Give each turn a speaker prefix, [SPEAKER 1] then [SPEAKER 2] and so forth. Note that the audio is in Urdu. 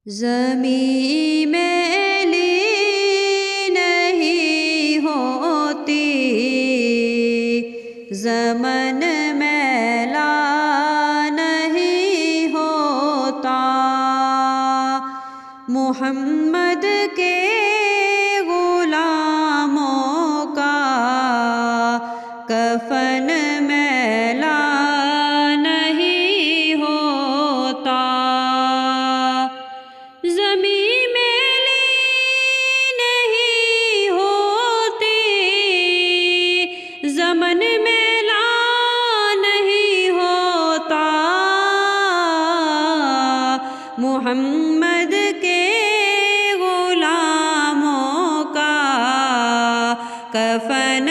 [SPEAKER 1] زمین میلی نہیں ہوتی، زمن میلا نہیں ہوتا، محمد کے غلاموں کا کفن میلا نہیں ہوتا۔ زمین میلی نہیں ہوتی، زمن میلا نہیں ہوتا، محمد کے غلاموں کا کفن